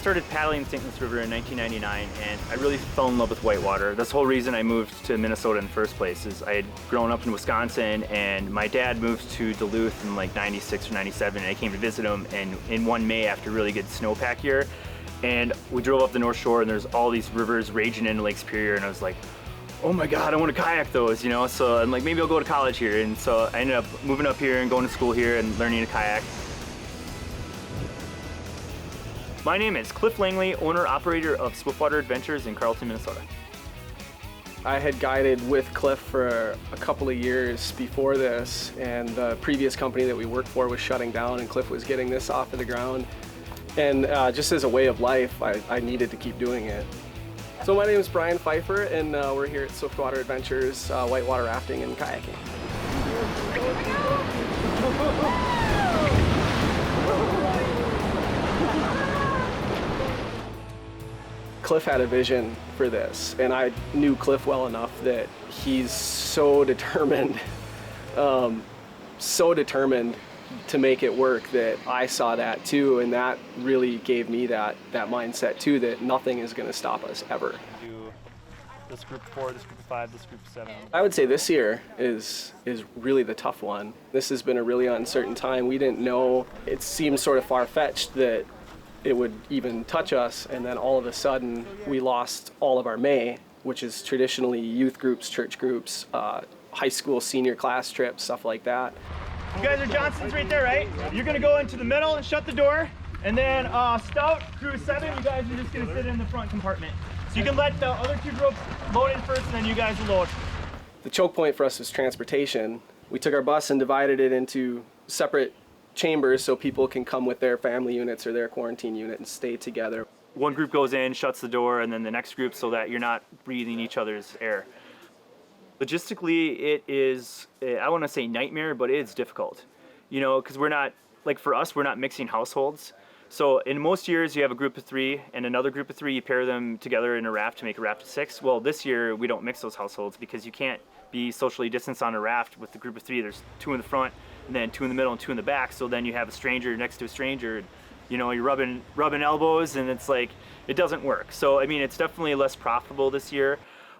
started paddling the St. Louis River in 1999, and I really fell in love with whitewater. That's the whole reason I moved to Minnesota in the first place. Is I had grown up in Wisconsin, and my dad moved to Duluth in like 96 or 97, and I came to visit him in one May after a really good snowpack year. And we drove up the North Shore, and there's all these rivers raging into Lake Superior, and I was like, oh my God, I want to kayak those, you know? So I'm like, maybe I'll go to college here. And so I ended up moving up here and going to school here and learning to kayak. My name is Cliff Langley, owner-operator of Swiftwater Adventures in Carlton, Minnesota. I had guided with Cliff for a couple of years before this, and the previous company that we worked for was shutting down, and Cliff was getting this off of the ground. And just as a way of life, I needed to keep doing it. So my name is Brian Pfeifer, and we're here at Swiftwater Adventures, whitewater rafting and kayaking. Cliff had a vision for this, and I knew Cliff well enough that he's so determined to make it work, that I saw that too, and that really gave me that mindset too, that nothing is going to stop us ever. Do this group of 4, this group of 5, this group of 7. I would say this year is really the tough one. This has been a really uncertain time. We didn't know, it seemed sort of far-fetched that it would even touch us, and then all of a sudden we lost all of our May, which is traditionally youth groups, church groups, high school senior class trips, stuff like that. You guys are Johnsons right there, right? You're gonna go into the middle and shut the door, and then Stout through 7, you guys are just gonna sit in the front compartment. So you can let the other 2 groups load in first, and then you guys will load. The choke point for us was transportation. We took our bus and divided it into separate chambers so people can come with their family units or their quarantine unit and stay together. One group goes in, shuts the door, and then the next group, so that you're not breathing each other's air. Logistically, it is, I want to say nightmare, but it's difficult. You know, because we're not, like for us, we're not mixing households. So in most years, you have a group of 3 and another group of 3, you pair them together in a raft to make a raft of 6. Well, this year, we don't mix those households because you can't be socially distanced on a raft with the group of 3. There's 2 in the front, and then 2 in the middle and 2 in the back. So then you have a stranger next to a stranger, and, you know, you're rubbing elbows, and it's like, it doesn't work. So, I mean, it's definitely less profitable this year.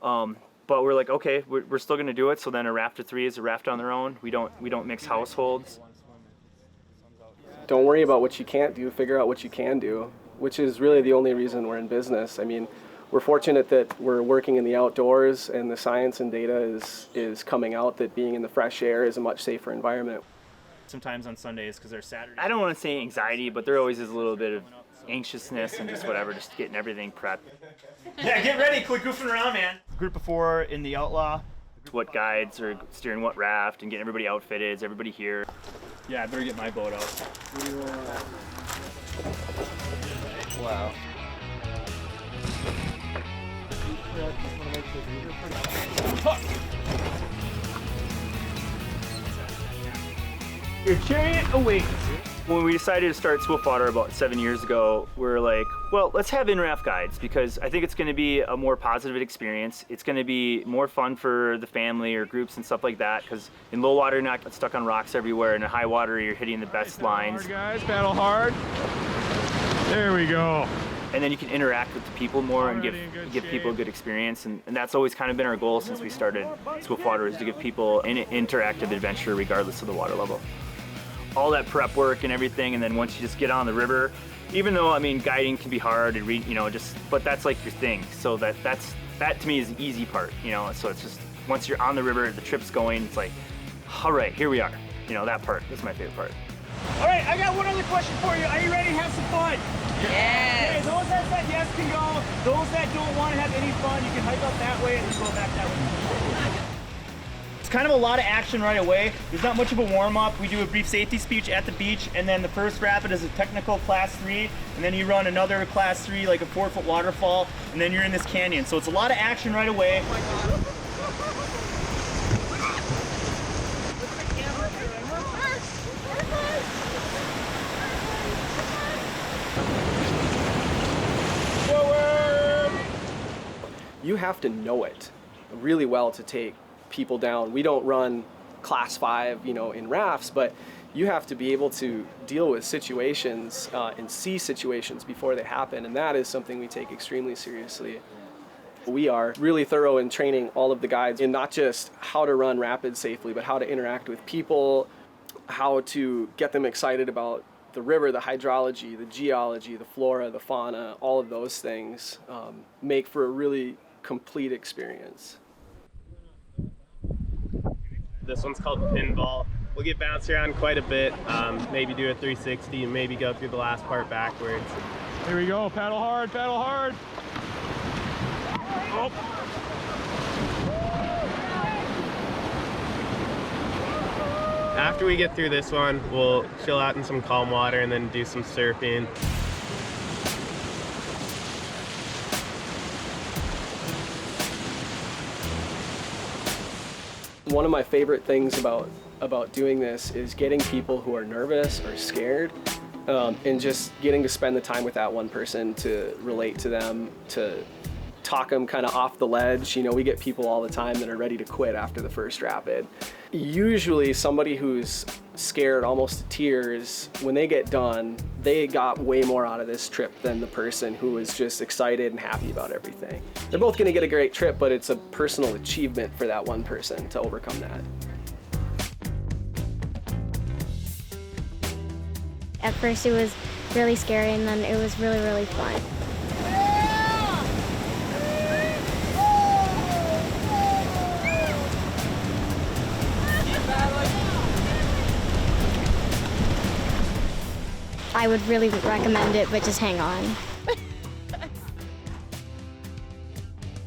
But we're like, okay, we're still gonna do it. So then a raft of 3 is a raft on their own. We don't mix households. Don't worry about what you can't do, figure out what you can do, which is really the only reason we're in business. I mean, we're fortunate that we're working in the outdoors, and the science and data is coming out that being in the fresh air is a much safer environment. Sometimes on Sundays, because they're Saturdays. I don't want to say anxiety, but there always is a little bit of anxiousness and just whatever, just getting everything prepped. Yeah, get ready, quit goofing around, man. Group of 4 in the Outlaw. What guides are steering what raft and getting everybody outfitted, is everybody here? Yeah, I better get my boat out. Wow. Your chariot awaits. When we decided to start Swiftwater about 7 years ago, we were like, well, let's have in-raft guides, because I think it's going to be a more positive experience. It's going to be more fun for the family or groups and stuff like that, because in low water, you're not stuck on rocks everywhere, and in high water, you're hitting the best lines. Hard, guys, paddle hard. There we go. And then you can interact with the people more and give people a good experience, and that's always kind of been our goal since we started Swiftwater, is to give people an interactive adventure regardless of the water level. All that prep work and everything, and then once you just get on the river, even though, I mean, guiding can be hard and but that's like your thing. So that to me is the easy part, you know. So it's just, once you're on the river, the trip's going, it's like, all right, here we are. You know, that part is my favorite part. All right, I got one other question for you. Are you ready to have some fun? Yes. Okay, those that said yes can go. Those that don't want to have any fun, you can hike up that way and then go back that way. It's kind of a lot of action right away. There's not much of a warm-up. We do a brief safety speech at the beach, and then the first rapid is a technical class 3, and then you run another class 3, like a 4-foot waterfall, and then you're in this canyon. So it's a lot of action right away. You have to know it really well to take people down. We don't run class 5, you know, in rafts, but you have to be able to deal with situations and see situations before they happen, and that is something we take extremely seriously. We are really thorough in training all of the guides in not just how to run rapids safely, but how to interact with people, how to get them excited about the river, the hydrology, the geology, the flora, the fauna, all of those things make for a really complete experience. This one's called Pinball. We'll get bounced around quite a bit, maybe do a 360 and maybe go through the last part backwards. Here we go, paddle hard, paddle hard. Oh. After we get through this one, we'll chill out in some calm water and then do some surfing. One of my favorite things about doing this is getting people who are nervous or scared and just getting to spend the time with that one person to relate to them, to talk them kind of off the ledge. You know, we get people all the time that are ready to quit after the first rapid. Usually somebody who's scared almost to tears, when they get done, they got way more out of this trip than the person who was just excited and happy about everything. They're both gonna get a great trip, but it's a personal achievement for that one person to overcome that. At first it was really scary, and then it was really, really fun. I would really recommend it, but just hang on.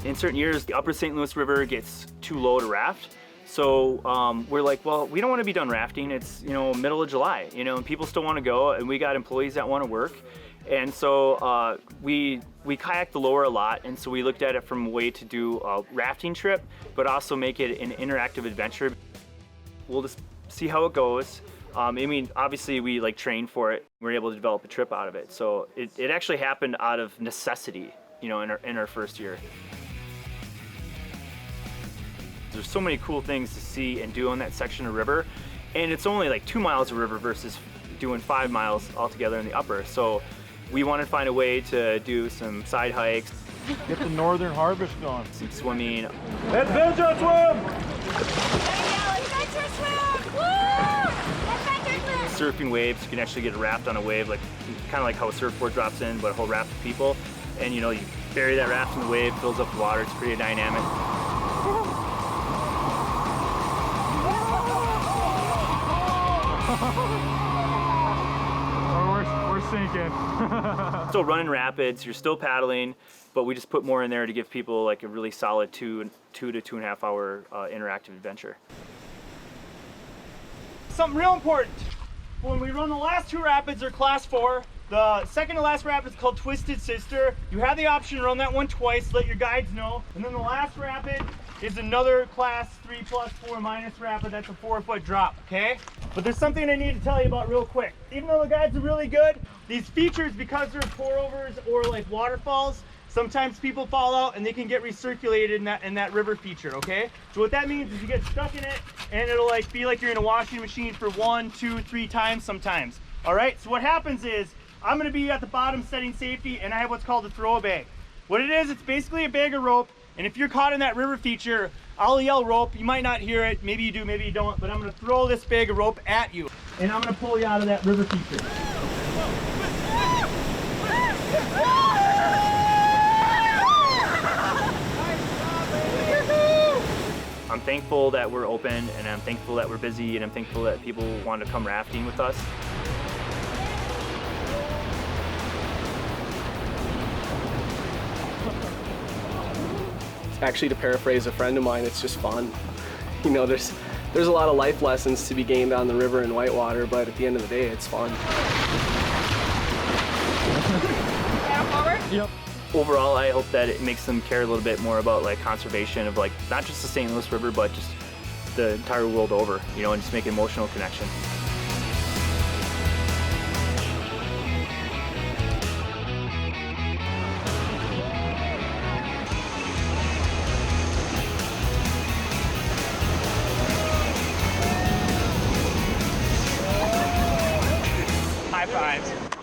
In certain years, the upper St. Louis River gets too low to raft. So we're like, well, we don't want to be done rafting. It's, you know, middle of July, you know, and people still want to go, and we got employees that want to work. And so we kayak the lower a lot, and so we looked at it from a way to do a rafting trip, but also make it an interactive adventure. We'll just see how it goes. I mean, obviously we like trained for it. We were able to develop a trip out of it. So it actually happened out of necessity, you know, in our first year. There's so many cool things to see and do on that section of river, and it's only like 2 miles of river versus doing 5 miles altogether in the upper. So we wanted to find a way to do some side hikes. Get the northern harvest going. Some swimming. Let's venture swim! Surfing waves, you can actually get a raft on a wave, like kind of like how a surfboard drops in, but a whole raft of people. And you know, you bury that raft in the wave, fills up the water, it's pretty dynamic. Oh, we're sinking. Still running rapids, you're still paddling, but we just put more in there to give people like a really solid 2 to 2.5 hour interactive adventure. Something real important. When we run the last 2 rapids, they're class 4. The second to last rapid is called Twisted Sister. You have the option to run that one twice, let your guides know. And then the last rapid is another class 3+4- rapid. That's a 4-foot drop, okay? But there's something I need to tell you about real quick. Even though the guides are really good, these features, because they're pour-overs or like waterfalls, sometimes people fall out and they can get recirculated in that river feature, okay? So what that means is you get stuck in it and it'll like be like you're in a washing machine for 1, 2, 3 times sometimes. All right, so what happens is I'm gonna be at the bottom setting safety, and I have what's called a Throwabay. What it is, it's basically a bag of rope, and if you're caught in that river feature, I'll yell rope. You might not hear it, maybe you do, maybe you don't, but I'm gonna throw this bag of rope at you, and I'm gonna pull you out of that river feature. I'm thankful that we're open, and I'm thankful that we're busy, and I'm thankful that people want to come rafting with us. Actually, to paraphrase a friend of mine, it's just fun. You know, there's a lot of life lessons to be gained on the river in whitewater, but at the end of the day, it's fun. Yep. Overall, I hope that it makes them care a little bit more about like conservation of like not just the St. Louis River, but just the entire world over, you know, and just make an emotional connection. times.